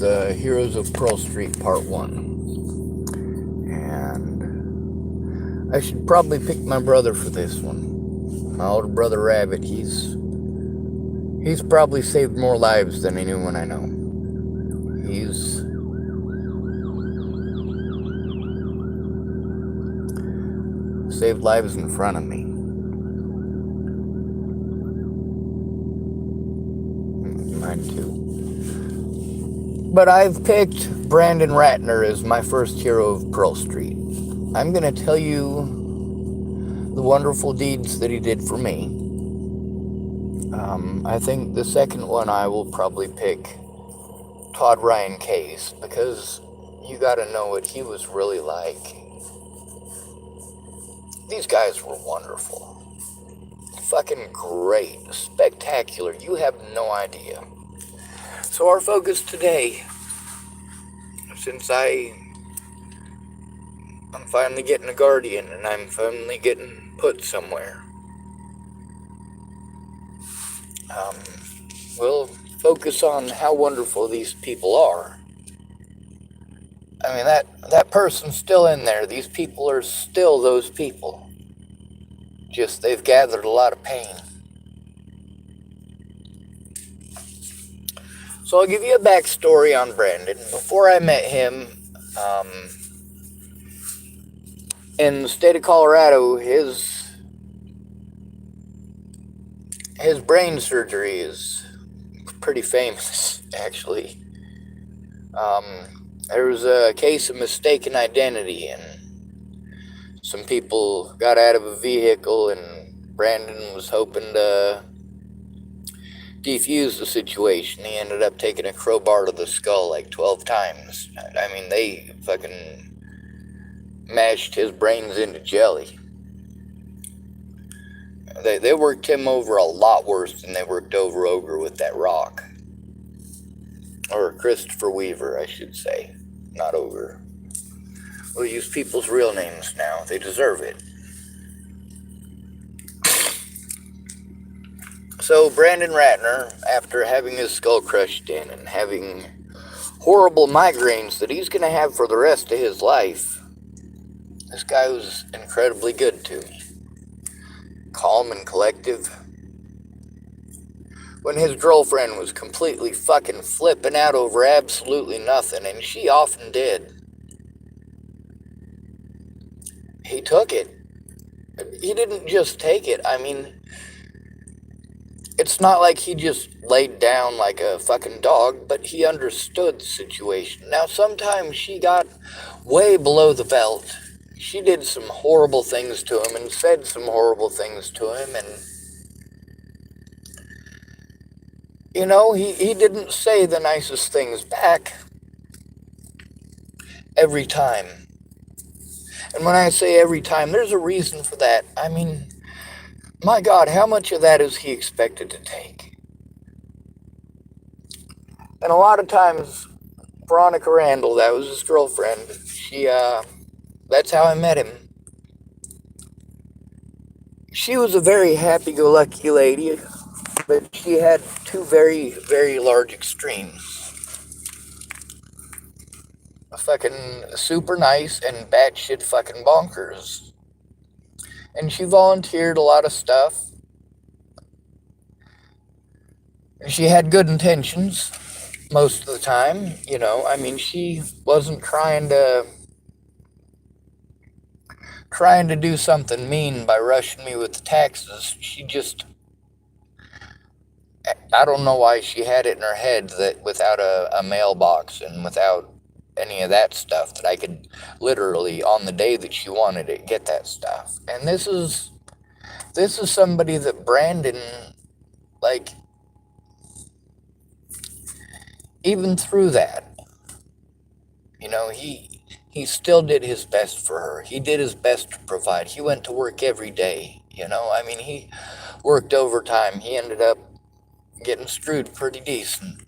the Heroes of Pearl Street Part 1. And I should probably pick my brother for this one. My older brother Rabbit, he's probably saved more lives than anyone I know. He's saved lives in front of me. Mine too. But I've picked Brandon Ratner as my first hero of Pearl Street. I'm going to tell you the wonderful deeds that he did for me. I think the second one I will probably pick Todd Ryan Case, because you got to know what he was really like. These guys were wonderful. Fucking great. Spectacular. You have no idea. So our focus today, since I'm finally getting a guardian and I'm finally getting put somewhere, we'll focus on how wonderful these people are. I mean, that person's still in there. These people are still those people. Just they've gathered a lot of pain. So I'll give you a backstory on Brandon. Before I met him, in the state of Colorado, his brain surgery is pretty famous, actually. There was a case of mistaken identity, and some people got out of a vehicle, and Brandon was hoping to defuse the situation. He ended up taking a crowbar to the skull like 12 times. I mean, they fucking mashed his brains into jelly. They worked him over a lot worse than they worked over Ogre with that rock. Or Christopher Weaver, I should say. Not Ogre. We'll use people's real names now. They deserve it. So Brandon Ratner, after having his skull crushed in and having horrible migraines that he's going to have for the rest of his life, this guy was incredibly good to me. Calm and collective. When his girlfriend was completely fucking flipping out over absolutely nothing, and she often did, he took it. He didn't just take it. I mean, it's not like he just laid down like a fucking dog, but he understood the situation. Now, sometimes she got way below the belt. She did some horrible things to him and said some horrible things to him, and you know, he didn't say the nicest things back every time. And when I say every time, there's a reason for that. I mean, my God, how much of that is he expected to take? And a lot of times, Veronica Randall, that was his girlfriend, that's how I met him. She was a very happy-go-lucky lady, but she had two very, very large extremes. Fucking super nice and batshit fucking bonkers. And she volunteered a lot of stuff. And she had good intentions most of the time, you know. I mean, she wasn't trying to do something mean by rushing me with the taxes. She just, I don't know why she had it in her head that without a mailbox and without any of that stuff, that I could literally, on the day that she wanted it, get that stuff. And this is somebody that Brandon, like, even through that, you know, he still did his best for her. He did his best to provide. He went to work every day, you know. I mean, he worked overtime. He ended up getting screwed pretty decent.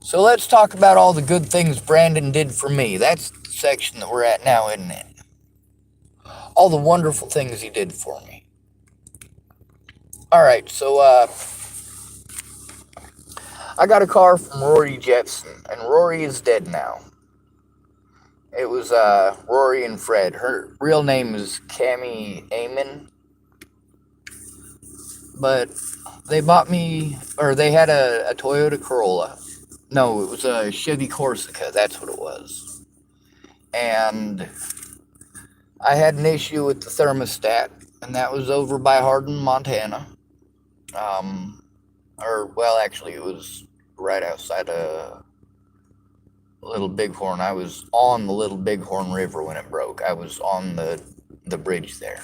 So let's talk about all the good things Brandon did for me. That's the section that we're at now, isn't it? All the wonderful things he did for me. Alright, so I got a car from Rory Jetson, and Rory is dead now. It was Rory and Fred. Her real name is Cammie Amon, but they bought me, or they had a Toyota Corolla. No, it was a Chevy Corsica. That's what it was. And I had an issue with the thermostat, and that was over by Hardin, Montana. Well, actually, it was right outside of Little Bighorn. I was on the Little Bighorn River when it broke. I was on the bridge there.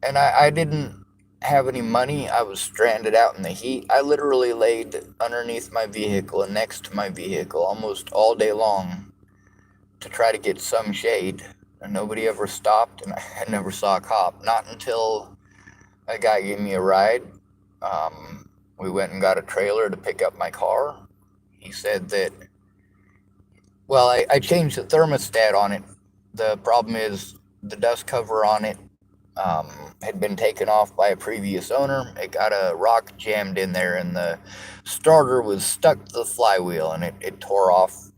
And I didn't have any money. I was stranded out in the heat. I literally laid underneath my vehicle and next to my vehicle almost all day long to try to get some shade. And nobody ever stopped, and I never saw a cop. Not until a guy gave me a ride. We went and got a trailer to pick up my car. He said that, well, I changed the thermostat on it. The problem is the dust cover on it had been taken off by a previous owner. It got a rock jammed in there, and the starter was stuck to the flywheel, and it tore off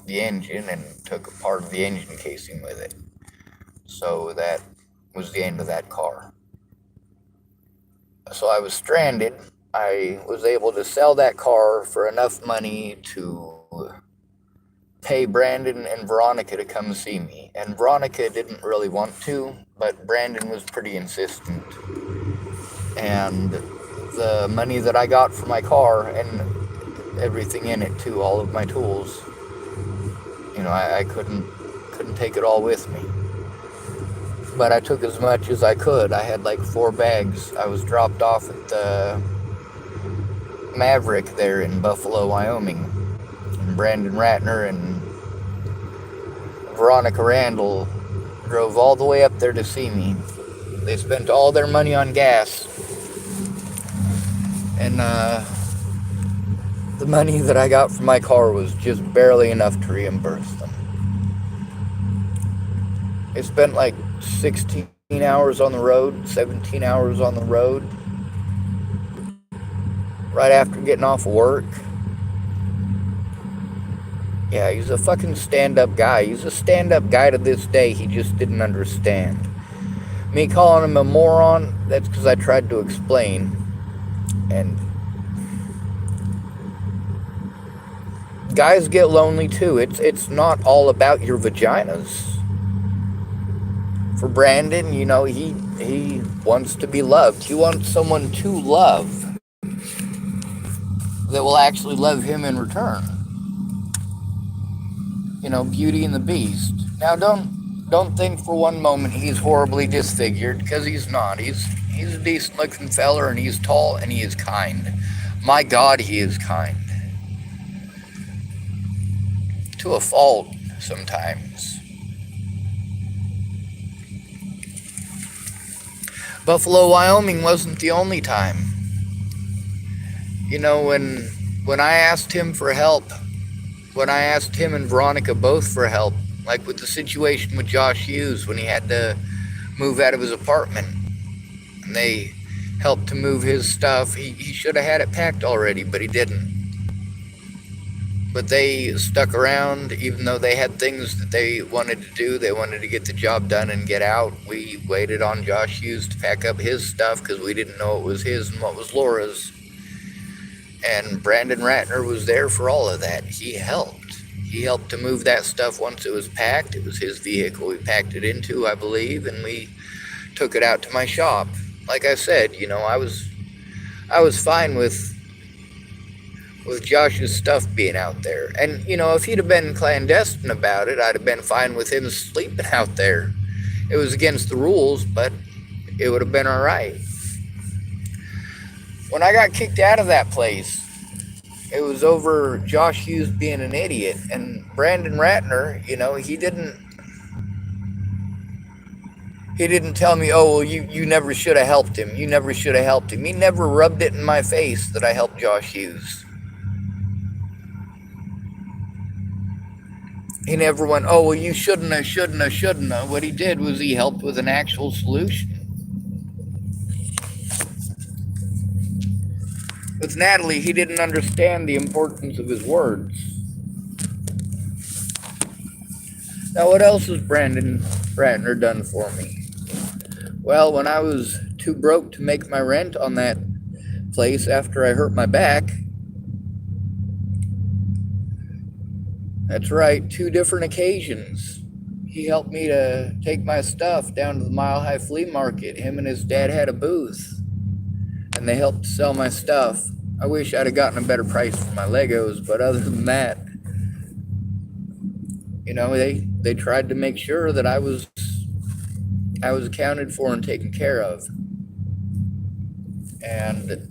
the engine and took a part of the engine casing with it. So that was the end of that car. So I was stranded. I was able to sell that car for enough money to pay Brandon and Veronica to come see me. And Veronica didn't really want to, but Brandon was pretty insistent. And the money that I got for my car and everything in it too, all of my tools, I couldn't take it all with me. But I took as much as I could. I had like 4 bags. I was dropped off at the Maverick there in Buffalo, Wyoming. And Brandon Ratner and Veronica Randall drove all the way up there to see me. They spent all their money on gas. And the money that I got from my car was just barely enough to reimburse them. I spent like 16 hours on the road, 17 hours on the road, right after getting off of work. Yeah, he's a fucking stand-up guy. He's a stand-up guy to this day. He just didn't understand. Me calling him a moron, that's because I tried to explain. And guys get lonely too. It's not all about your vaginas. For Brandon, he wants to be loved. He wants someone to love that will actually love him in return. Beauty and the Beast. Now, don't think for one moment he's horribly disfigured, because he's not. He's a decent-looking feller, and he's tall, and he is kind. My God, he is kind. To a fault, sometimes. Buffalo, Wyoming wasn't the only time. When I asked him for help, when I asked him and Veronica both for help, like with the situation with Josh Hughes when he had to move out of his apartment, and they helped to move his stuff. He should have had it packed already, but he didn't. But they stuck around, even though they had things that they wanted to do. They wanted to get the job done and get out. We waited on Josh Hughes to pack up his stuff because we didn't know what was his and what was Laura's. And Brandon Ratner was there for all of that. He helped. He helped to move that stuff once it was packed. It was his vehicle we packed it into, I believe, and we took it out to my shop. Like I said, I was fine with Josh's stuff being out there. And, if he'd have been clandestine about it, I'd have been fine with him sleeping out there. It was against the rules, but it would have been all right. When I got kicked out of that place, it was over Josh Hughes being an idiot. And Brandon Ratner, he didn't tell me, oh, well, you never should have helped him. You never should have helped him. He never rubbed it in my face that I helped Josh Hughes. He never went, oh, well, you shouldn't have. What he did was he helped with an actual solution. With Natalie, he didn't understand the importance of his words. Now, what else has Brandon Ratner done for me? Well, when I was too broke to make my rent on that place after I hurt my back, that's right, 2 different occasions, he helped me to take my stuff down to the Mile High Flea Market. Him and his dad had a booth, and they helped sell my stuff. I wish I'd have gotten a better price for my Legos, but other than that, they tried to make sure that I was accounted for and taken care of. And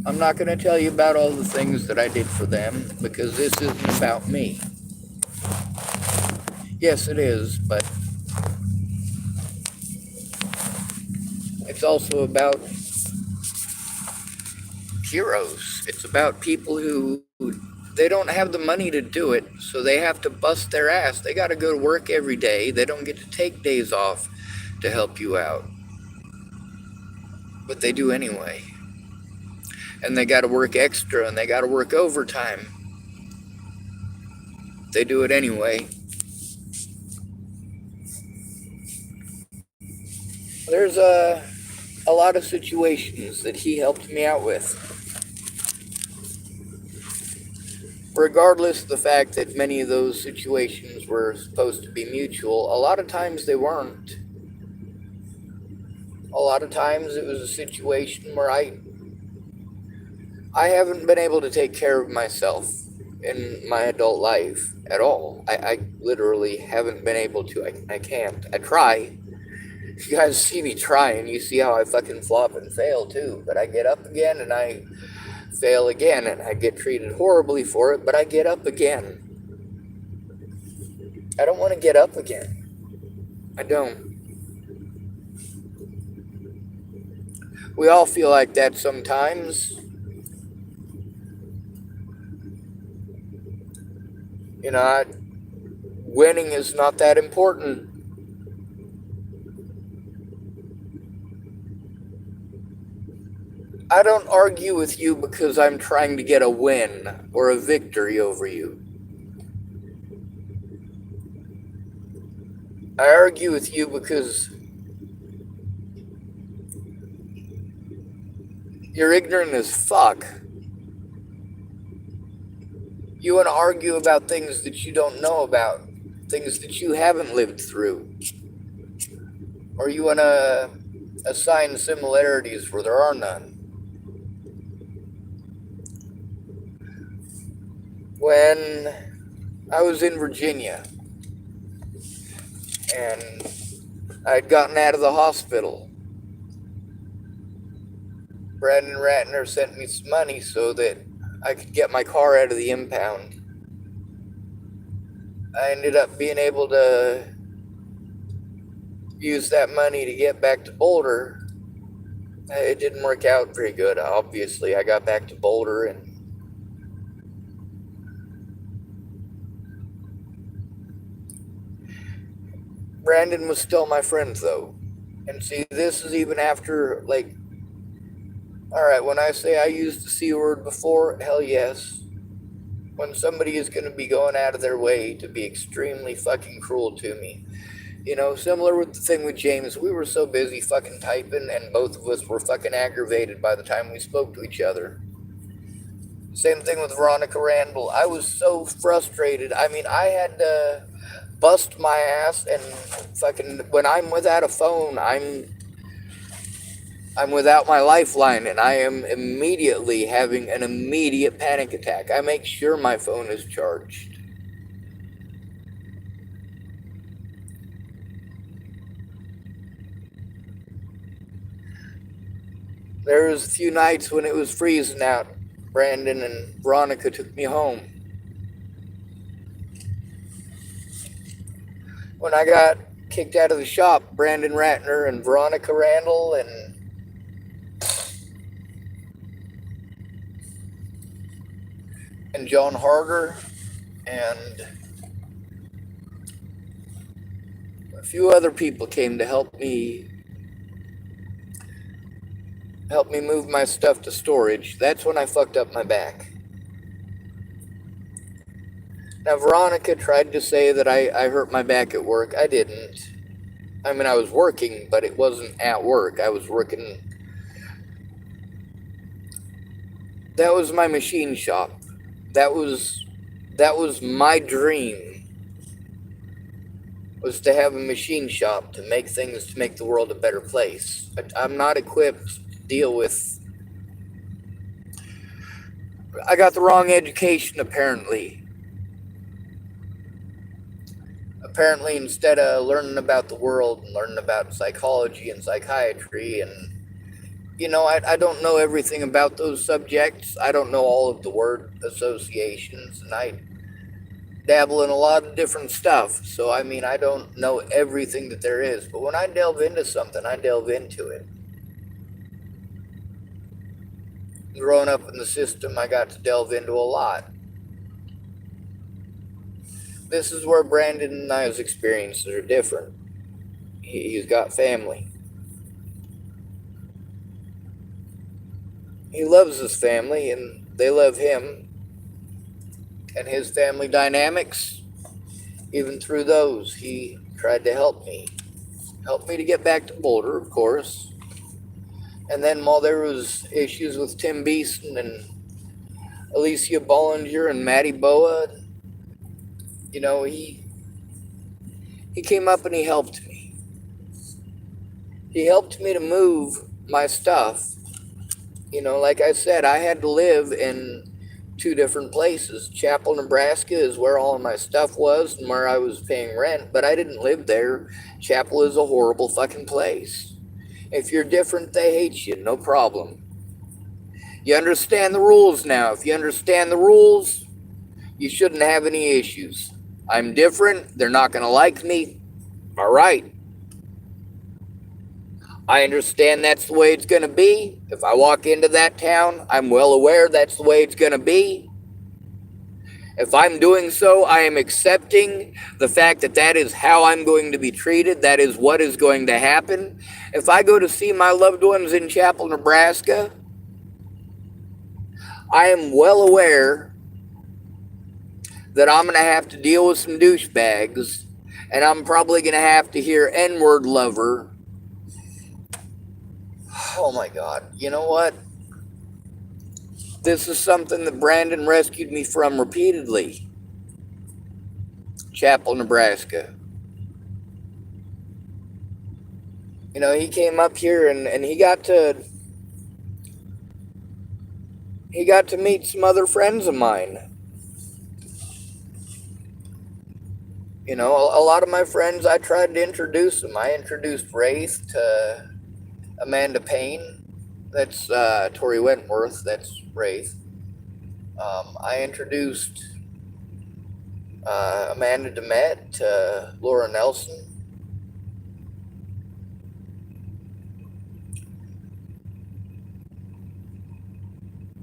I'm not going to tell you about all the things that I did for them, because this isn't about me. Yes, it is, but it's also about heroes. It's about people who they don't have the money to do it, so they have to bust their ass. They got to go to work every day. They don't get to take days off to help you out, but they do anyway. And they got to work extra, and they got to work overtime. They do it anyway. There's a lot of situations that he helped me out with, regardless of the fact that many of those situations were supposed to be mutual. A lot of times they weren't. A lot of times it was a situation where I haven't been able to take care of myself in my adult life at all. I literally haven't been able to. I can't. I try. You guys see me try, and you see how I fucking flop and fail too. But I get up again, and I fail again, and I get treated horribly for it, but I get up again. I don't want to get up again. I don't. We all feel like that sometimes. Winning is not that important. I don't argue with you because I'm trying to get a win or a victory over you. I argue with you because you're ignorant as fuck. You want to argue about things that you don't know about, things that you haven't lived through. Or you want to assign similarities where there are none. When I was in Virginia and I'd gotten out of the hospital, Brandon Ratner sent me some money so that I could get my car out of the impound. I ended up being able to use that money to get back to Boulder. It didn't work out very good, obviously. I got back to Boulder, and Brandon was still my friend, though. And see, this is even after, alright, when I say I used the C word before, hell yes. When somebody is going to be going out of their way to be extremely fucking cruel to me. Similar with the thing with James, we were so busy fucking typing, and both of us were fucking aggravated by the time we spoke to each other. Same thing with Veronica Randall. I was so frustrated. I mean, I had to bust my ass, and fucking, when I'm without a phone, I'm without my lifeline, and I am immediately having an immediate panic attack. I make sure my phone is charged. There was a few nights when it was freezing out. Brandon and Veronica took me home. When I got kicked out of the shop, Brandon Ratner and Veronica Randall and John Harder and a few other people came to help me helped me move my stuff to storage. That's when I fucked up my back. Now, Veronica tried to say that I hurt my back at work. I didn't. I mean, I was working, but it wasn't at work. I was working. That was my machine shop. That was my dream, was to have a machine shop, to make things, to make the world a better place. I'm not equipped to deal with. I got the wrong education, apparently. Apparently, instead of learning about the world and learning about psychology and psychiatry, and I don't know everything about those subjects. I don't know all of the word associations, and I dabble in a lot of different stuff. So, I mean, I don't know everything that there is. But when I delve into something, I delve into it. Growing up in the system, I got to delve into a lot. This is where Brandon and I's experiences are different. He's got family. He loves his family, and they love him. And his family dynamics, even through those, he tried to help me. Help me to get back to Boulder, of course. And then while there was issues with Tim Beeson and Alicia Bollinger and Matty Boa, he came up and he helped me. He helped me to move my stuff. Like I said, I had to live in 2 different places. Chapel, Nebraska is where all of my stuff was and where I was paying rent, but I didn't live there. Chapel is a horrible fucking place. If you're different, they hate you, no problem. You understand the rules now. If you understand the rules, you shouldn't have any issues. I'm different. They're not going to like me. All right. I understand that's the way it's going to be. If I walk into that town, I'm well aware that's the way it's going to be. If I'm doing so, I am accepting the fact that that is how I'm going to be treated. That is what is going to happen. If I go to see my loved ones in Chapel, Nebraska, I am well aware that I'm going to have to deal with some douchebags, and I'm probably going to have to hear N-word lover. Oh my God. You know what? This is something that Brandon rescued me from repeatedly. Chapel, Nebraska. He came up here and he got to meet some other friends of mine. A lot of my friends, I tried to introduce them. I introduced Wraith to Amanda Payne. That's Tori Wentworth. That's Wraith. I introduced Amanda DeMette to Laura Nelson.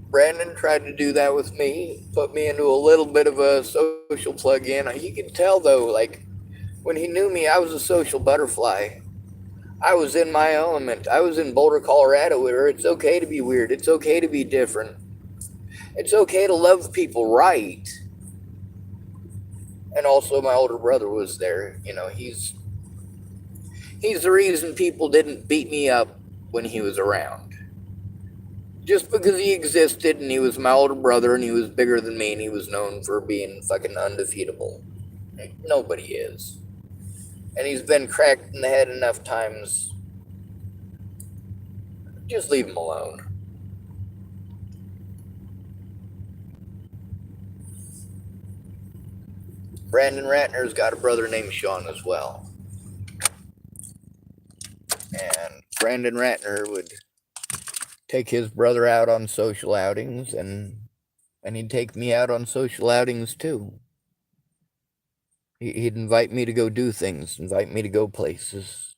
Brandon tried to do that with me, put me into a little bit of a social plug-in. You can tell, though, like, when he knew me, I was a social butterfly. I was in my element. I was in Boulder, Colorado, where it's okay to be weird. It's okay to be different. It's okay to love people right. And also, my older brother was there. He's the reason people didn't beat me up when he was around. Just because he existed and he was my older brother and he was bigger than me and he was known for being fucking undefeatable. Like, nobody is. And he's been cracked in the head enough times. Just leave him alone. Brandon Ratner's got a brother named Sean as well. And Brandon Ratner would take his brother out on social outings, and he'd take me out on social outings too. He'd invite me to go do things, invite me to go places.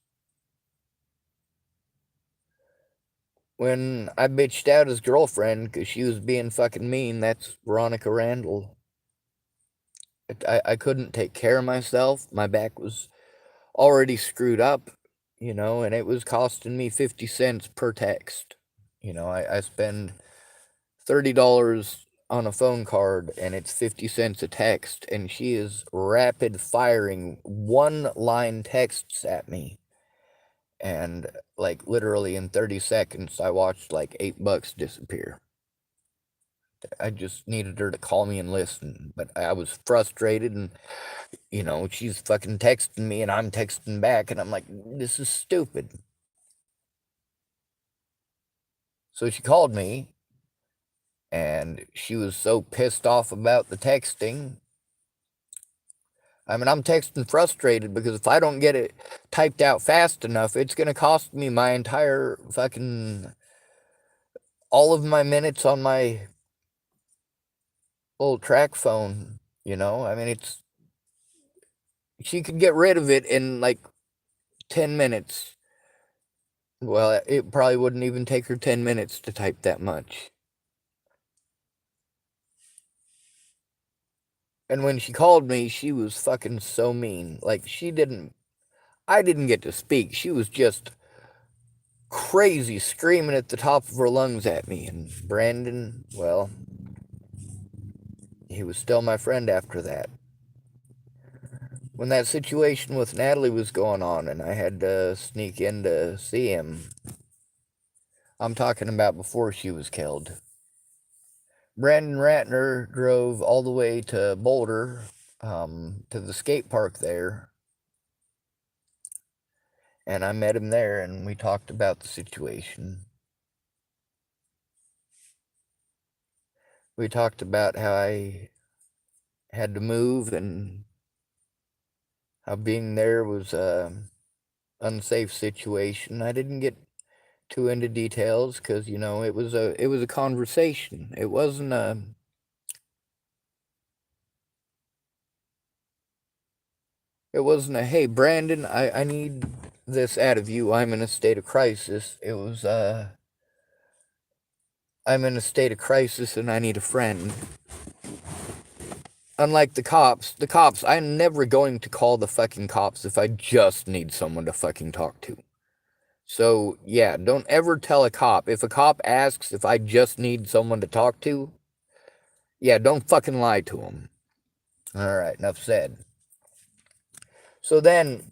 When I bitched out his girlfriend because she was being fucking mean, that's Veronica Randall. I couldn't take care of myself. My back was already screwed up, and it was costing me 50 cents per text. I spend $30 on a phone card and it's 50 cents a text, and she is rapid firing one line texts at me. And like literally in 30 seconds, I watched like $8 disappear. I just needed her to call me and listen, but I was frustrated, and she's fucking texting me and I'm texting back, and I'm like, this is stupid. So she called me, and she was so pissed off about the texting. I mean, I'm texting frustrated because if I don't get it typed out fast enough, it's going to cost me my entire fucking, all of my minutes on my little track phone, I mean, she could get rid of it in like 10 minutes. Well, it probably wouldn't even take her 10 minutes to type that much. And when she called me, she was fucking so mean. Like, I didn't get to speak. She was just crazy, screaming at the top of her lungs at me. And Brandon, well, he was still my friend after that. When that situation with Natalie was going on and I had to sneak in to see him, I'm talking about before she was killed. Brandon Ratner drove all the way to Boulder, to the skate park there, and I met him there, and we talked about the situation. We talked about how I had to move and how being there was a unsafe situation. I didn't get too into details because it was a conversation. It wasn't a hey Brandon, I need this out of you. I'm in a state of crisis. It was I'm in a state of crisis and I need a friend. Unlike the cops, I'm never going to call the fucking cops if I just need someone to fucking talk to. So, yeah, don't ever tell a cop. If a cop asks if I just need someone to talk to, yeah, don't fucking lie to them. Alright, enough said. So then,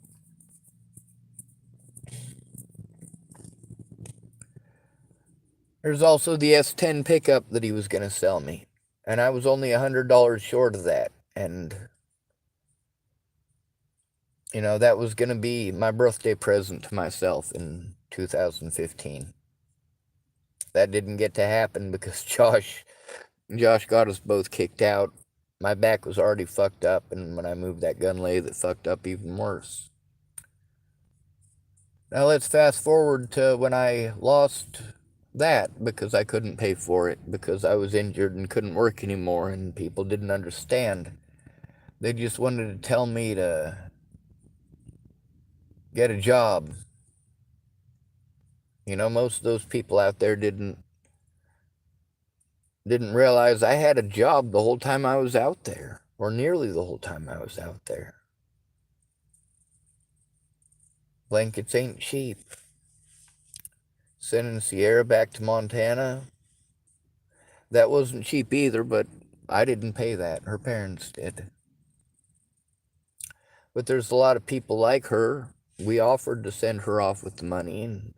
there's also the S10 pickup that he was going to sell me. And I was only $100 short of that. And, that was going to be my birthday present to myself in 2015. That didn't get to happen because Josh got us both kicked out. My back was already fucked up, and when I moved that gun lathe, it fucked up even worse. Now let's fast forward to when I lost that because I couldn't pay for it because I was injured and couldn't work anymore, and people didn't understand. They just wanted to tell me to get a job. Most of those people out there didn't realize I had a job the whole time I was out there, or nearly the whole time I was out there. Blankets ain't cheap. Sending Sierra back to Montana, that wasn't cheap either, but I didn't pay that. Her parents did. But there's a lot of people like her. We offered to send her off with the money, and,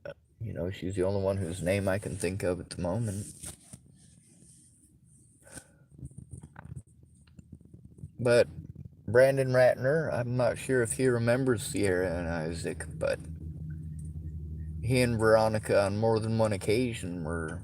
she's the only one whose name I can think of at the moment. But Brandon Ratner, I'm not sure if he remembers Sierra and Isaac, but he and Veronica on more than one occasion were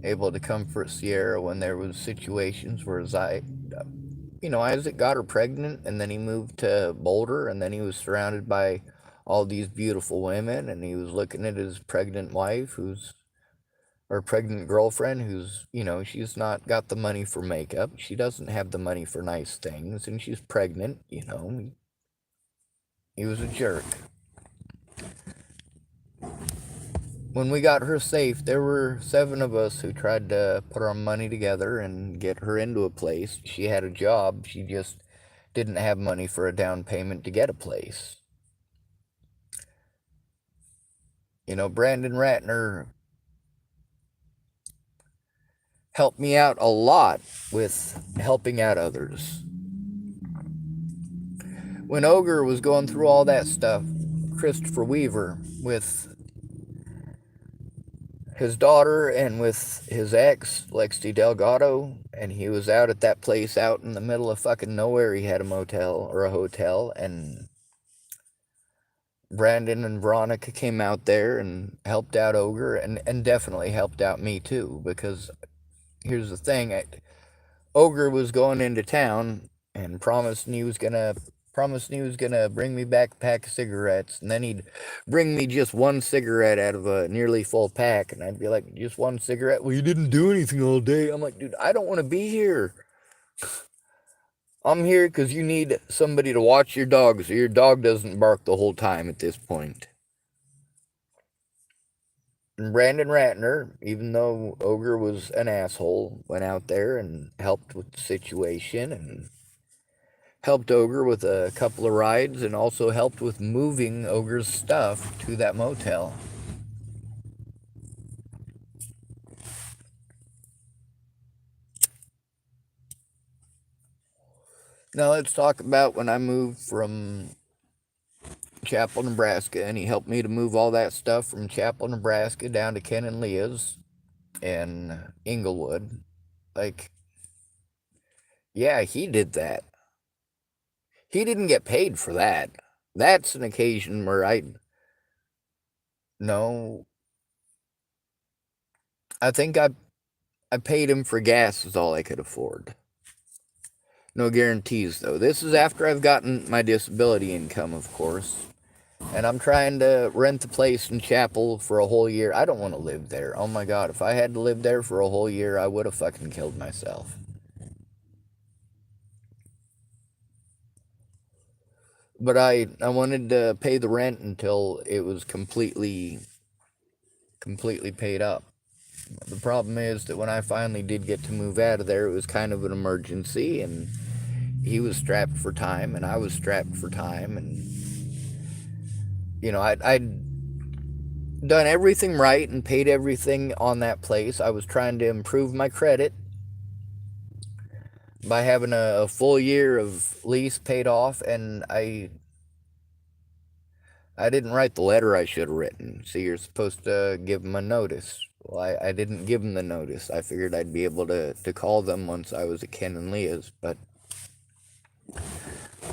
able to comfort Sierra when there was situations where Isaac got her pregnant, and then he moved to Boulder, and then he was surrounded by all these beautiful women, and he was looking at his pregnant wife, or pregnant girlfriend, who's, she's not got the money for makeup, she doesn't have the money for nice things, and she's pregnant, he was a jerk. When we got her safe, there were 7 of us who tried to put our money together and get her into a place. She had a job, she just didn't have money for a down payment to get a place. Brandon Ratner helped me out a lot with helping out others. When Ogre was going through all that stuff, Christopher Weaver, with his daughter and with his ex, Lexi Delgado, and he was out at that place out in the middle of fucking nowhere. He had a motel or a hotel, and Brandon and Veronica came out there and helped out Ogre, and definitely helped out me too, because here's the thing, Ogre was going into town and promised he was gonna bring me back a pack of cigarettes, and then he'd bring me just one cigarette out of a nearly full pack, and I'd be like, just one cigarette? Well, you didn't do anything all day. I'm like, dude, I don't want to be here. I'm here because you need somebody to watch your dog so your dog doesn't bark the whole time at this point. And Brandon Ratner, even though Ogre was an asshole, went out there and helped with the situation and helped Ogre with a couple of rides and also helped with moving Ogre's stuff to that motel. Now let's talk about when I moved from Chapel, Nebraska, and he helped me to move all that stuff from Chapel, Nebraska down to Ken and Leah's in Inglewood. Like, yeah, he did that. He didn't get paid for that. That's an occasion where no, I think I paid him for gas is all I could afford. No guarantees, though. This is after I've gotten my disability income, of course. And I'm trying to rent the place in Chapel for a whole year. I don't want to live there. Oh my God, if I had to live there for a whole year, I would have fucking killed myself. But I wanted to pay the rent until it was completely paid up. The problem is that when I finally did get to move out of there, it was kind of an emergency, and he was strapped for time, and I was strapped for time, and I'd done everything right and paid everything on that place. I was trying to improve my credit by having a full year of lease paid off, and I didn't write the letter I should have written. See, you're supposed to give them a notice. Well, I didn't give them the notice. I figured I'd be able to call them once I was at Ken and Leah's, but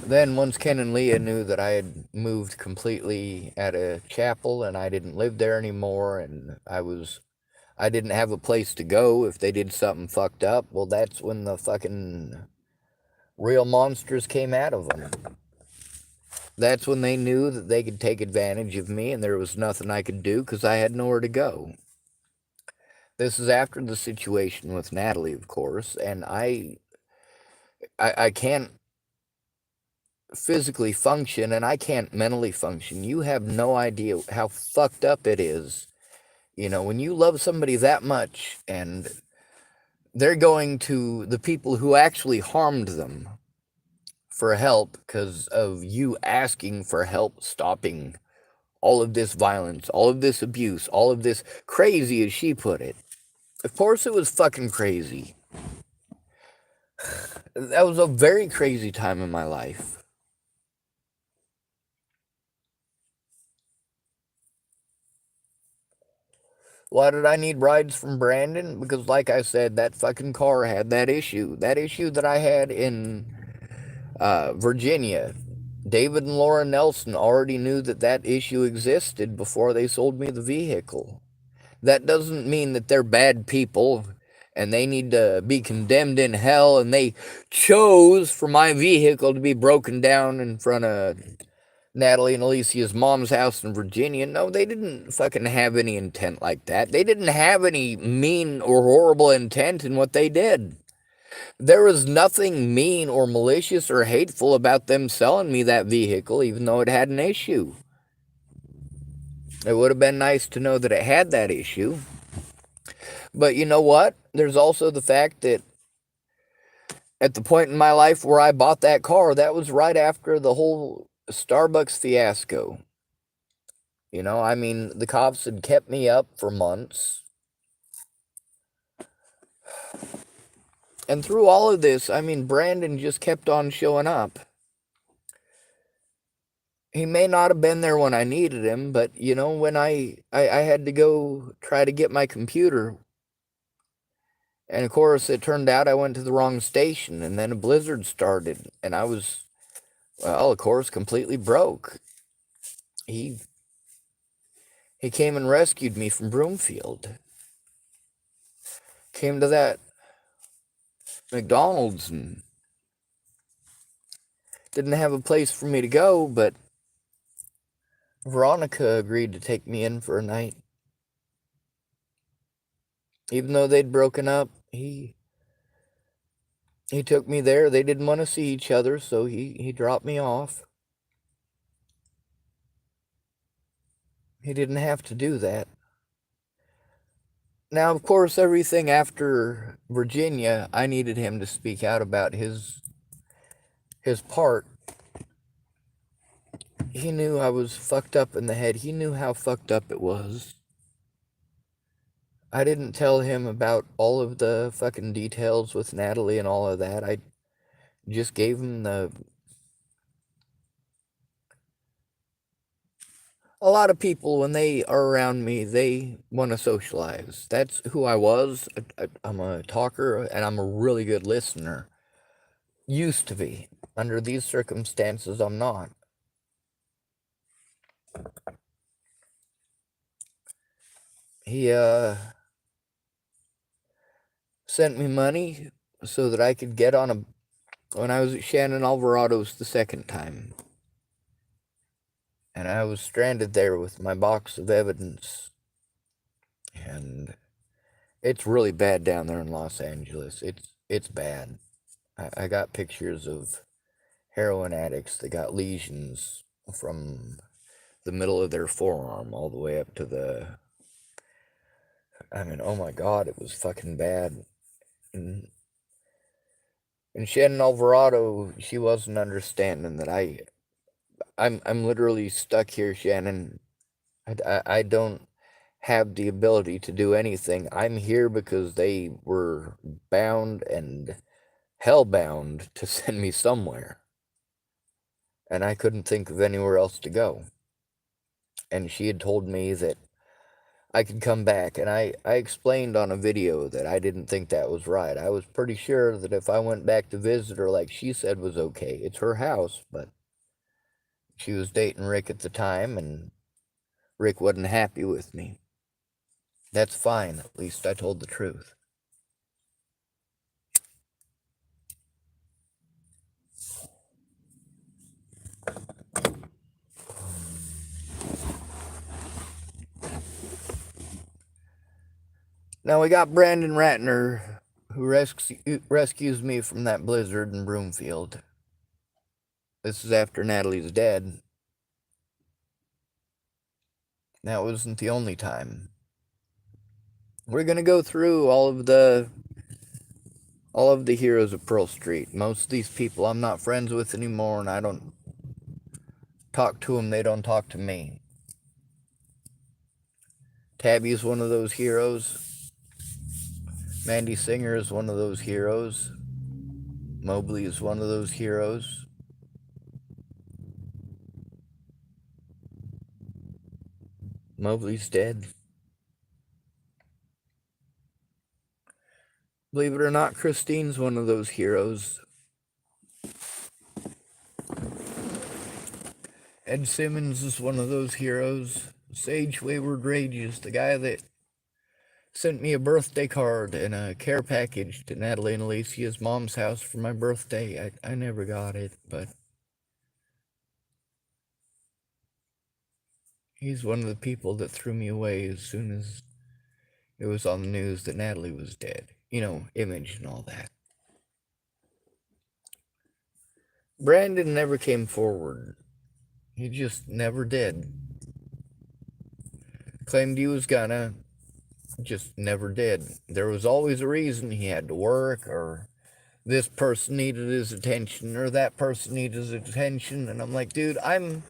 then once Ken and Leah knew that I had moved completely out of Chapel and I didn't live there anymore, and I didn't have a place to go if they did something fucked up, well, that's when the fucking real monsters came out of them. That's when they knew that they could take advantage of me and there was nothing I could do because I had nowhere to go. This is after the situation with Natalie, of course, and I can't physically function and I can't mentally function. You have no idea how fucked up it is. When you love somebody that much and they're going to the people who actually harmed them for help because of you asking for help stopping all of this violence, all of this abuse, all of this crazy, as she put it. Of course it was fucking crazy. That was a very crazy time in my life. Why did I need rides from Brandon? Because, like I said, that fucking car had that issue. That issue that I had in Virginia. David and Laura Nelson already knew that issue existed before they sold me the vehicle. That doesn't mean that they're bad people and they need to be condemned in hell and they chose for my vehicle to be broken down in front of Natalie and Alicia's mom's house in Virginia. No, they didn't fucking have any intent like that. They didn't have any mean or horrible intent in what they did. There was nothing mean or malicious or hateful about them selling me that vehicle, even though it had an issue. It would have been nice to know that it had that issue. But you know what? There's also the fact that at the point in my life where I bought that car, that was right after the whole Starbucks fiasco. The cops had kept me up for months. And through all of this, I mean, Brandon just kept on showing up. He may not have been there when I needed him, but, you know, when I had to go try to get my computer, and of course, it turned out I went to the wrong station, and then a blizzard started, and I was, well, of course, completely broke. He came and rescued me from Broomfield. Came to that McDonald's and didn't have a place for me to go, but Veronica agreed to take me in for a night. Even though they'd broken up, he took me there. They didn't want to see each other, so he dropped me off. He didn't have to do that. Now, of course, everything after Virginia, I needed him to speak out about his part. He knew I was fucked up in the head. He knew how fucked up it was. I didn't tell him about all of the fucking details with Natalie and all of that. I just gave him a lot of people, when they are around me, they want to socialize. That's who I was. I'm a talker, and I'm a really good listener. Used to be. Under these circumstances, I'm not. He sent me money so that I could get on a... When I was at Shannon Alvarado's the second time, and I was stranded there with my box of evidence, and it's really bad down there in Los Angeles. It's bad. I got pictures of heroin addicts that got lesions from the middle of their forearm all the way up to the... I mean, oh my God, it was fucking bad. And Shannon Alvarado, she wasn't understanding that I'm literally stuck here, Shannon. I don't have the ability to do anything. I'm here because they were bound and hellbound to send me somewhere. And I couldn't think of anywhere else to go. And she had told me that I could come back, and I explained on a video that I didn't think that was right. I was pretty sure that if I went back to visit her like she said was okay, it's her house, but she was dating Rick at the time, and Rick wasn't happy with me. That's fine, at least I told the truth. Now we got Brandon Ratner, who rescues me from that blizzard in Broomfield. This is after Natalie's dead. That wasn't the only time. We're gonna go through all of the heroes of Pearl Street. Most of these people I'm not friends with anymore, and I don't talk to them. They don't talk to me. Tabby is one of those heroes. Mandy Singer is one of those heroes. Mobley is one of those heroes. Mobley's dead. Believe it or not, Christine's one of those heroes. Ed Simmons is one of those heroes. Sage Wayward Rage is the guy that sent me a birthday card and a care package to Natalie and Alicia's mom's house for my birthday. I never got it, but he's one of the people that threw me away as soon as it was on the news that Natalie was dead. You know, Image and all that. Brandon never came forward. He just never did. Claimed he was gonna, just never did. There was always a reason. He had to work, or this person needed his attention, or that person needed his attention. And I'm like, dude, I'm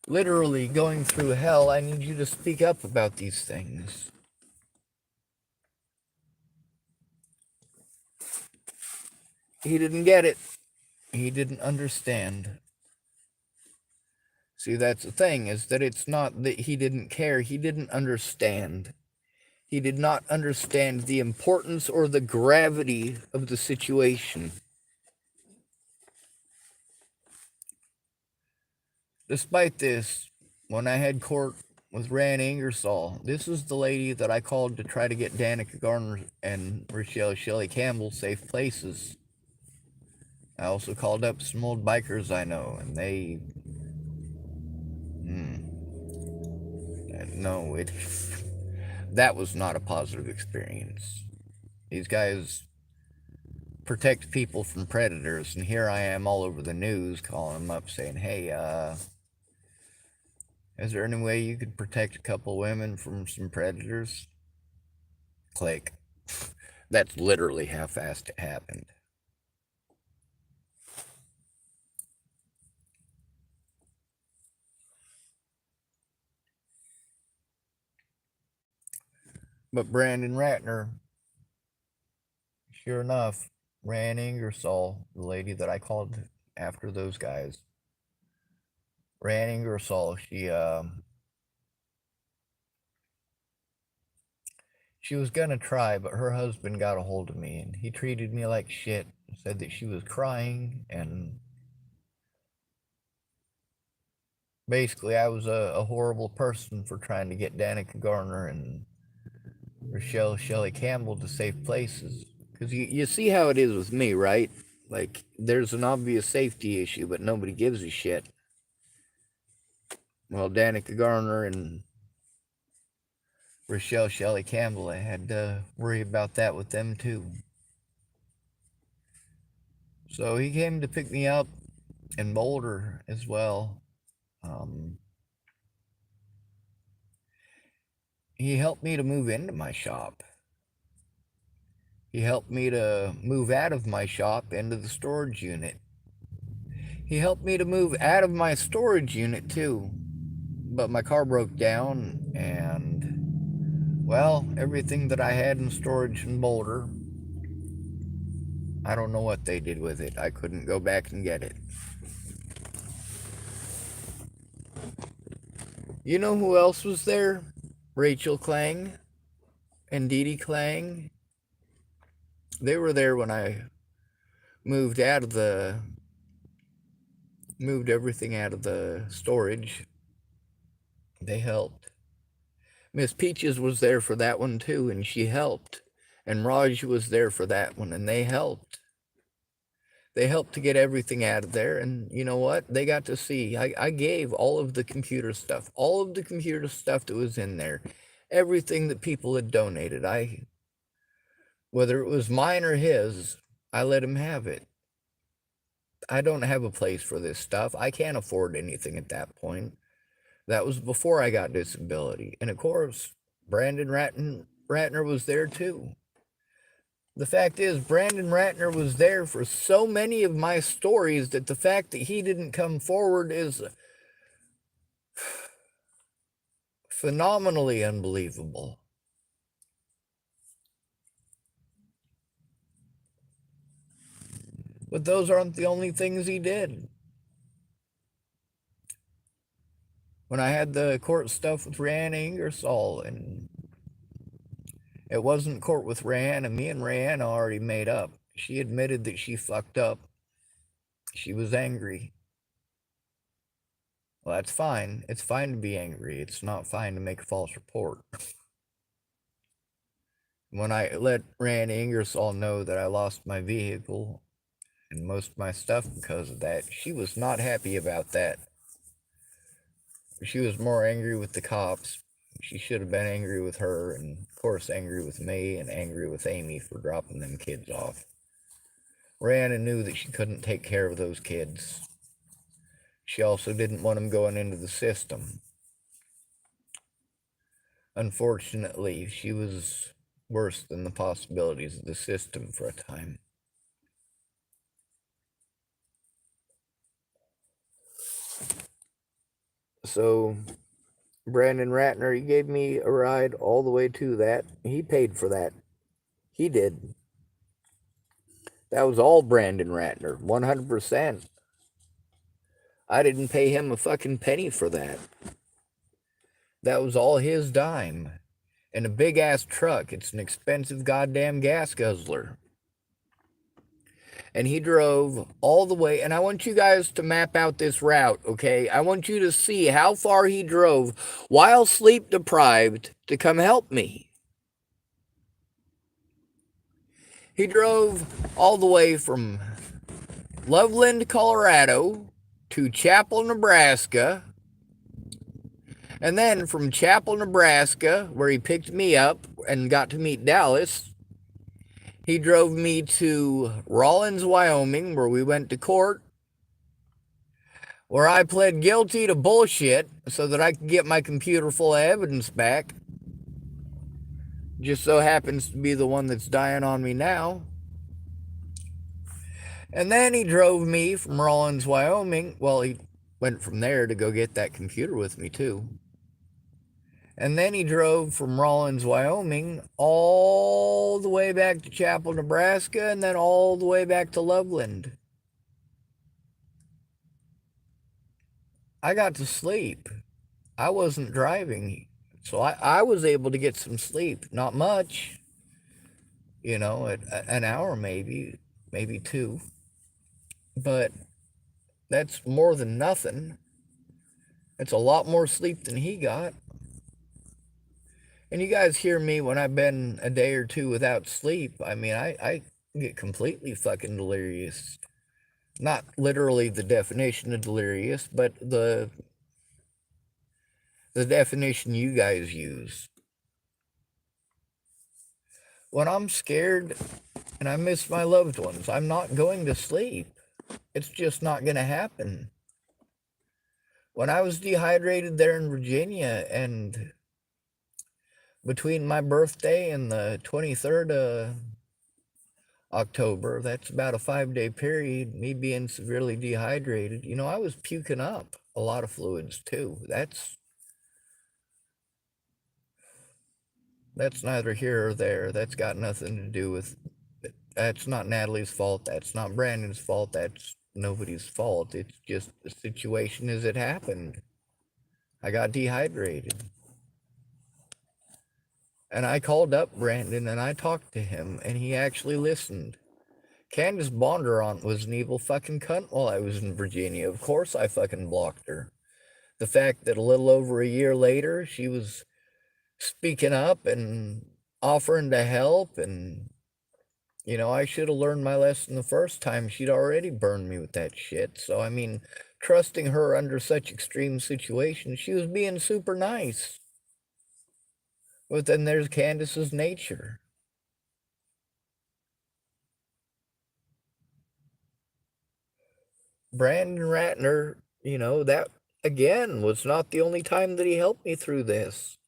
literally going through hell. I need you to speak up about these things. He didn't get it. He didn't understand. See, that's the thing, is that it's not that he didn't care, he didn't understand. He did not understand the importance or the gravity of the situation. Despite this, when I had court with Rand Ingersoll, this is the lady that I called to try to get Danica Garner and Rochelle Shelley Campbell safe places. I also called up some old bikers I know, and they... no, that was not a positive experience. These guys protect people from predators, and here I am all over the news calling them up saying, hey, is there any way you could protect a couple women from some predators? Click. That's literally how fast it happened. But Brandon Ratner, sure enough, Rand Ingersoll, the lady that I called after those guys, Rand Ingersoll, she was gonna try, but her husband got a hold of me, and he treated me like shit, said that she was crying, and basically I was a horrible person for trying to get Danica Garner and Rochelle Shelley Campbell to safe places. Because you see how it is with me, right? Like, there's an obvious safety issue, but nobody gives a shit. Well, Danica Garner and Rochelle Shelley Campbell, I had to worry about that with them too. So he came to pick me up in Boulder as well. He helped me to move into my shop. He helped me to move out of my shop into the storage unit. He helped me to move out of my storage unit too. But my car broke down, and, well, everything that I had in storage in Boulder, I don't know what they did with it. I couldn't go back and get it. You know who else was there? Rachel Klang and Dee Dee Klang. They were there when I moved everything out of the storage. They helped. Miss Peaches was there for that one too, and she helped. And Raj was there for that one, and they helped. They helped to get everything out of there, and you know what? They got to see. I gave all of the computer stuff that was in there, everything that people had donated. Whether it was mine or his, I let him have it. I don't have a place for this stuff. I can't afford anything at that point. That was before I got disability. And of course, Brandon Ratner was there too. The fact is, Brandon Ratner was there for so many of my stories that the fact that he didn't come forward is phenomenally unbelievable. But those aren't the only things he did. When I had the court stuff with Rand Ingersoll, and it wasn't court with Rand, and me and Rand already made up. She admitted that she fucked up. She was angry. Well, that's fine. It's fine to be angry. It's not fine to make a false report. When I let Rand Ingersoll know that I lost my vehicle and most of my stuff because of that, she was not happy about that. She was more angry with the cops. She should have been angry with her, and of course angry with me and angry with Amy for dropping them kids off. Rand knew that she couldn't take care of those kids. She also didn't want them going into the system. Unfortunately, she was worse than the possibilities of the system for a time. So, Brandon Ratner, he gave me a ride all the way to that. He paid for that. He did. That was all Brandon Ratner, 100%. I didn't pay him a fucking penny for that. That was all his dime. In a big ass truck. It's an expensive goddamn gas guzzler. And he drove all the way. And I want you guys to map out this route, okay? I want you to see how far he drove while sleep deprived to come help me. He drove all the way from Loveland, Colorado to Chapel, Nebraska. And then from Chapel, Nebraska, where he picked me up and got to meet Dallas, he drove me to Rawlins, Wyoming, where we went to court, where I pled guilty to bullshit so that I could get my computer full of evidence back. Just so happens to be the one that's dying on me now. And then he drove me from Rawlins, Wyoming. Well, he went from there to go get that computer with me, too. And then he drove from Rawlins, Wyoming, all the way back to Chapel, Nebraska, and then all the way back to Loveland. I got to sleep. I wasn't driving, so I was able to get some sleep. Not much, an hour maybe 2. But that's more than nothing. It's a lot more sleep than he got. And you guys hear me when I've been a day or two without sleep. I mean, I get completely fucking delirious. Not literally the definition of delirious, but the definition you guys use. When I'm scared and I miss my loved ones, I'm not going to sleep. It's just not going to happen. When I was dehydrated there in Virginia, and between my birthday and the 23rd of October, that's about a 5-day period, me being severely dehydrated, I was puking up a lot of fluids too. That's neither here or there. That's got nothing to do with, that's not Natalie's fault. That's not Brandon's fault. That's nobody's fault. It's just the situation as it happened. I got dehydrated. And I called up Brandon and I talked to him and he actually listened. Candace Bondurant was an evil fucking cunt while I was in Virginia. Of course I fucking blocked her. The fact that a little over a year later she was speaking up and offering to help, and I should have learned my lesson the first time. She'd already burned me with that shit. So I mean, trusting her under such extreme situations, she was being super nice. But then there's Candace's nature. Brandon Ratner, that again was not the only time that he helped me through this.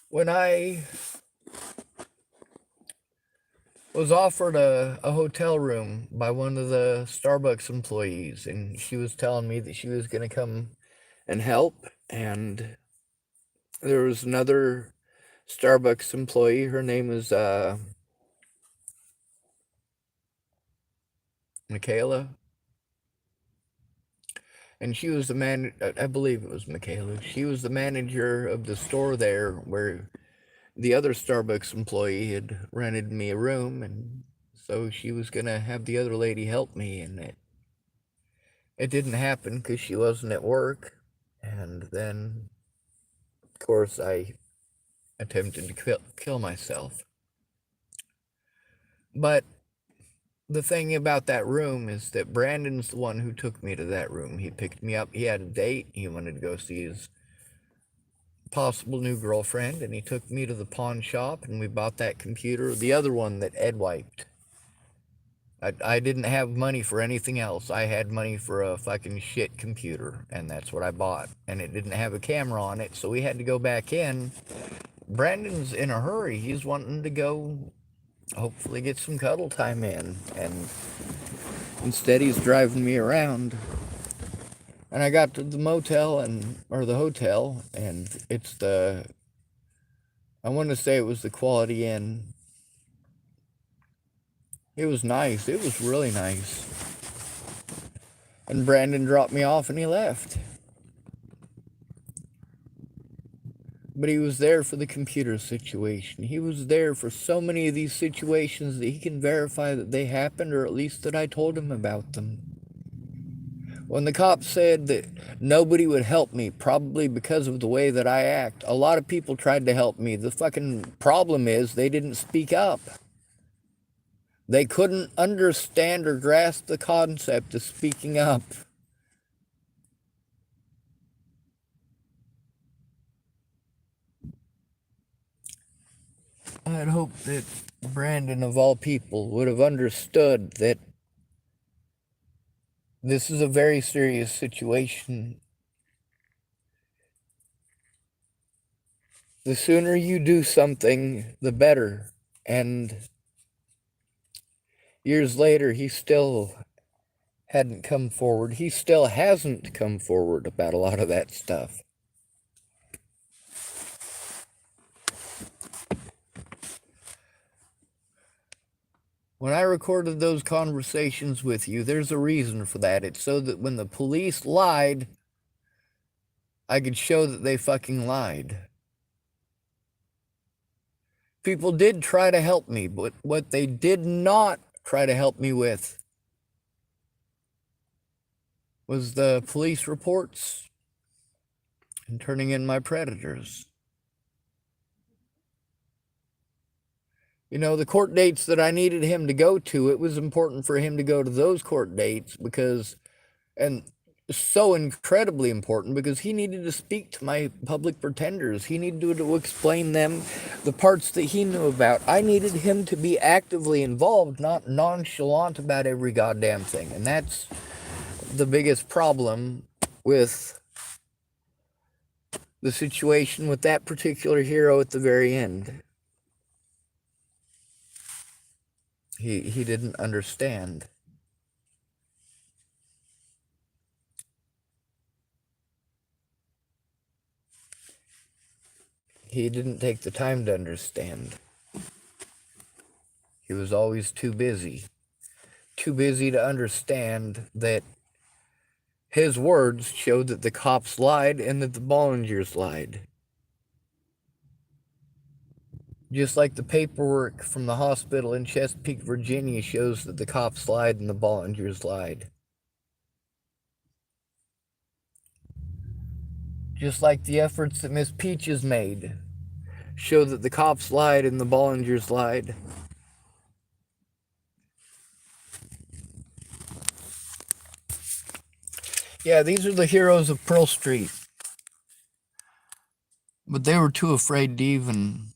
When I was offered a hotel room by one of the Starbucks employees, and she was telling me that she was going to come and help, and there was another Starbucks employee. Her name was Michaela, and she was the I believe it was Michaela. She was the manager of the store there where the other Starbucks employee had rented me a room, and so she was going to have the other lady help me, and it didn't happen because she wasn't at work. And then, of course, I attempted to kill myself. But the thing about that room is that Brandon's the one who took me to that room. He picked me up. He had a date. He wanted to go see his possible new girlfriend, and he took me to the pawn shop, and we bought that computer, the other one that Ed wiped. I didn't have money for anything else. I had money for a fucking shit computer, and that's what I bought. And it didn't have a camera on it, so we had to go back in. Brandon's in a hurry. He's wanting to go hopefully get some cuddle time in. And instead, he's driving me around. And I got to the motel or the hotel, and I want to say it was the Quality Inn. It was nice. It was really nice. And Brandon dropped me off and he left. But he was there for the computer situation. He was there for so many of these situations that he can verify that they happened, or at least that I told him about them. When the cops said that nobody would help me, probably because of the way that I act, a lot of people tried to help me. The fucking problem is they didn't speak up. They couldn't understand or grasp the concept of speaking up. I'd hoped that Brandon, of all people, would have understood that this is a very serious situation. The sooner you do something, the better. And years later, he still hadn't come forward. He still hasn't come forward about a lot of that stuff. When I recorded those conversations with you, there's a reason for that. It's so that when the police lied, I could show that they fucking lied. People did try to help me, but what they did not try to help me with was the police reports and turning in my predators. You know, the court dates that I needed him to go to, it was important for him to go to those court dates because, and so incredibly important because he needed to speak to my public pretenders. He needed to explain them the parts that he knew about. I needed him to be actively involved, not nonchalant about every goddamn thing. And that's the biggest problem with the situation with that particular hero at the very end. He didn't understand. He didn't take the time to understand. He was always too busy to understand that his words showed that the cops lied and that the Bollingers lied. Just like the paperwork from the hospital in Chesapeake, Virginia shows that the cops lied and the Bollingers lied. Just like the efforts that Miss Peaches made show that the cops lied and the Bollingers lied. Yeah, these are the heroes of Pearl Street. But they were too afraid to even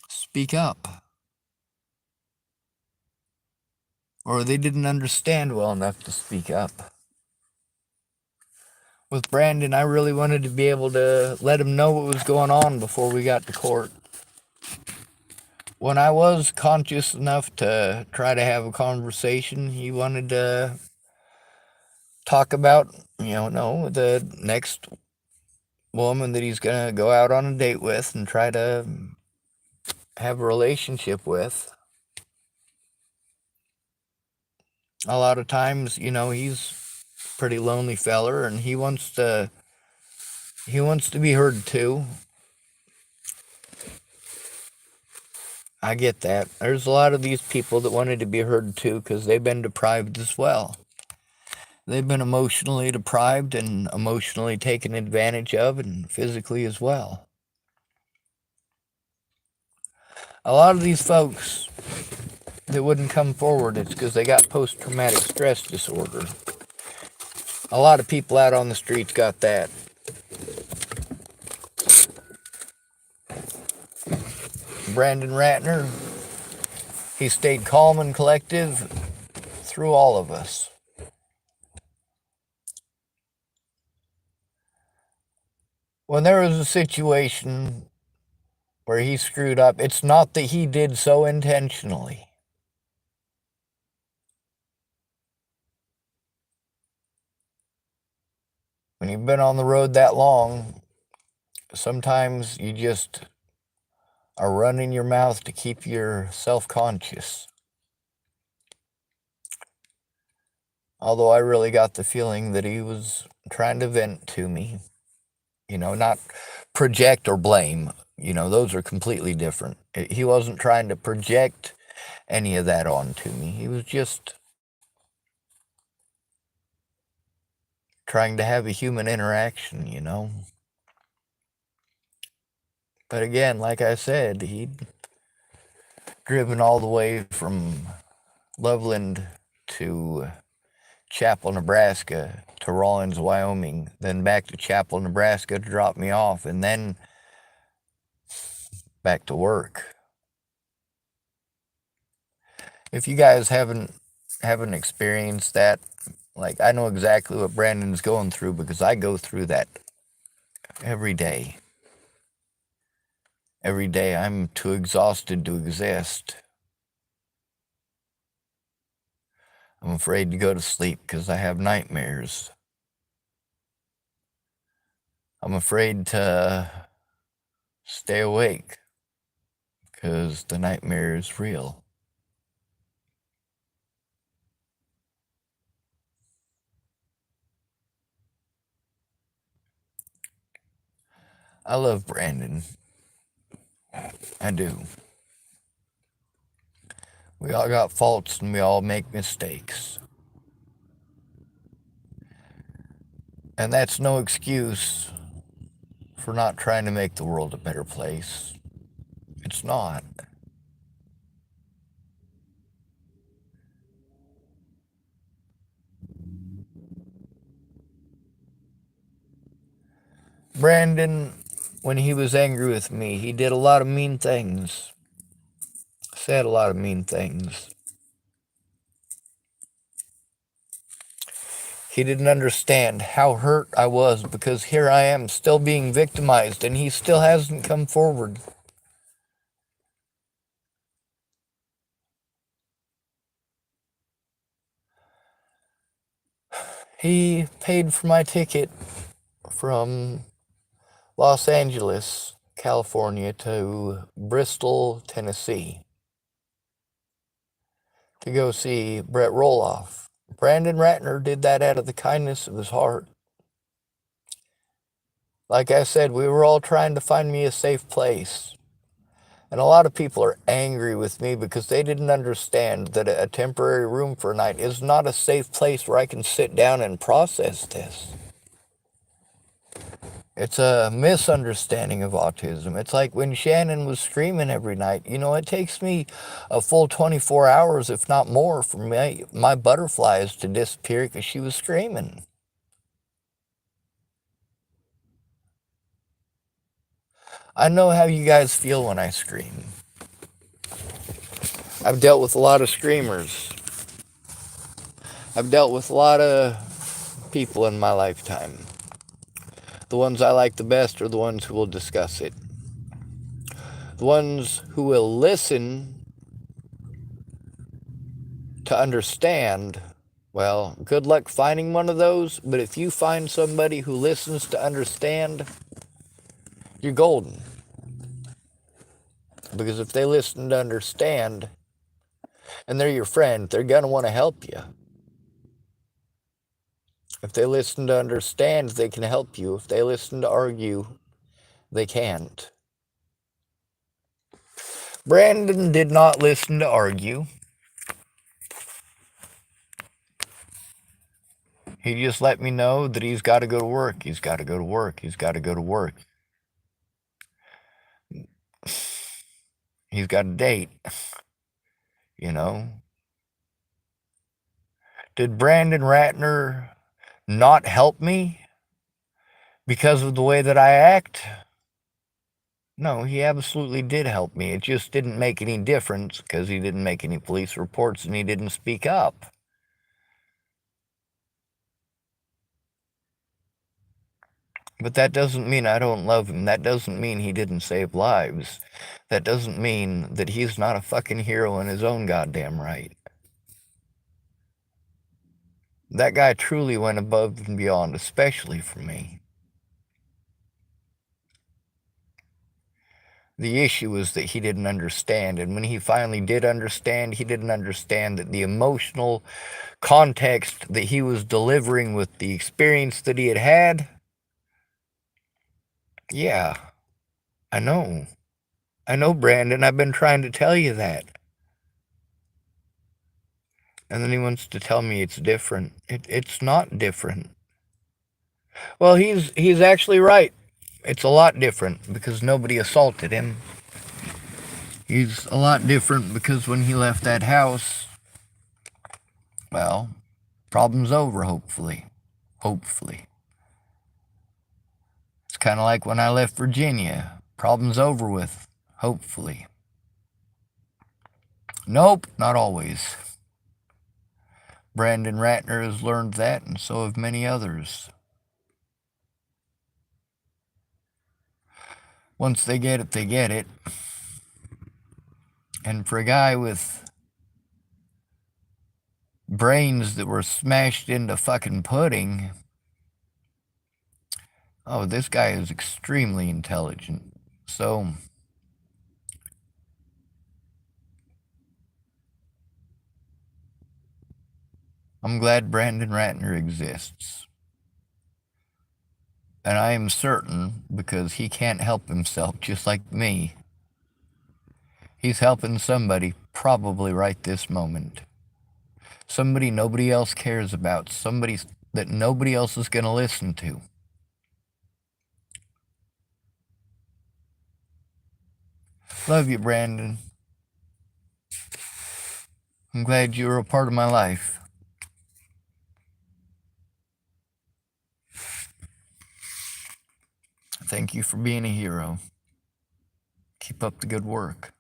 speak up. Or they didn't understand well enough to speak up. With Brandon, I really wanted to be able to let him know what was going on before we got to court. When I was conscious enough to try to have a conversation, he wanted to talk about, the next woman that he's going to go out on a date with and try to have a relationship with. A lot of times, he's a pretty lonely feller and he wants to be heard too. I get that. There's a lot of these people that wanted to be heard too because they've been deprived as well. They've been emotionally deprived and emotionally taken advantage of, and physically as well. A lot of these folks that wouldn't come forward, it's because they got post-traumatic stress disorder. A lot of people out on the streets got that. Brandon Ratner, he stayed calm and collective through all of us. When there was a situation where he screwed up. It's not that he did so intentionally. When you've been on the road that long, sometimes you just are running your mouth to keep yourself conscious. Although I really got the feeling that he was trying to vent to me. Not project or blame. Those are completely different. He wasn't trying to project any of that onto me. He was just trying to have a human interaction. But again, like I said, he'd driven all the way from Loveland to Chapel, Nebraska to Rawlins, Wyoming, then back to Chapel, Nebraska to drop me off, and then back to work. If you guys haven't experienced that, like, I know exactly what Brandon's going through because I go through that every day. Every day I'm too exhausted to exist. I'm afraid to go to sleep because I have nightmares. I'm afraid to stay awake because the nightmare is real. I love Brandon. I do. We all got faults and we all make mistakes. And that's no excuse for not trying to make the world a better place. It's not. Brandon, when he was angry with me, he did a lot of mean things. Said a lot of mean things. He didn't understand how hurt I was because here I am still being victimized and he still hasn't come forward. He paid for my ticket from Los Angeles, California to Bristol, Tennessee to go see Brett Roloff. Brandon Ratner did that out of the kindness of his heart. Like I said, we were all trying to find me a safe place. And a lot of people are angry with me because they didn't understand that a temporary room for a night is not a safe place where I can sit down and process this. It's a misunderstanding of autism. It's like when Shannon was screaming every night. It takes me a full 24 hours, if not more, for my butterflies to disappear because she was screaming. I know how you guys feel when I scream. I've dealt with a lot of screamers. I've dealt with a lot of people in my lifetime. The ones I like the best are the ones who will discuss it. The ones who will listen to understand, well, good luck finding one of those, but if you find somebody who listens to understand, you're golden. Because if they listen to understand, and they're your friend, they're going to want to help you. If they listen to understand, they can help you. If they listen to argue, they can't. Brandon did not listen to argue. He just let me know that he's got to go to work. He's got to go to work. He's got to go to work. He's got a date. Did Brandon Ratner not help me because of the way that I act? No, he absolutely did help me. It just didn't make any difference because he didn't make any police reports and he didn't speak up. But that doesn't mean I don't love him. That doesn't mean he didn't save lives. That doesn't mean that he's not a fucking hero in his own goddamn right. That guy truly went above and beyond, especially for me. The issue is that he didn't understand, and when he finally did understand, he didn't understand that the emotional context that he was delivering with the experience that he had had. Yeah, I know. I know, Brandon. I've been trying to tell you that. And then he wants to tell me it's different. It's not different. Well, he's actually right. It's a lot different because nobody assaulted him. He's a lot different because when he left that house, well, problem's over, hopefully. Hopefully. It's kind of like when I left Virginia. Problem's over with, hopefully. Nope, not always. Brandon Ratner has learned that, and so have many others. Once they get it, they get it. And for a guy with brains that were smashed into fucking pudding, oh, this guy is extremely intelligent. So, I'm glad Brandon Ratner exists. And I am certain, because he can't help himself, just like me, he's helping somebody probably right this moment. Somebody nobody else cares about. Somebody that nobody else is going to listen to. Love you, Brandon. I'm glad you were a part of my life. Thank you for being a hero. Keep up the good work.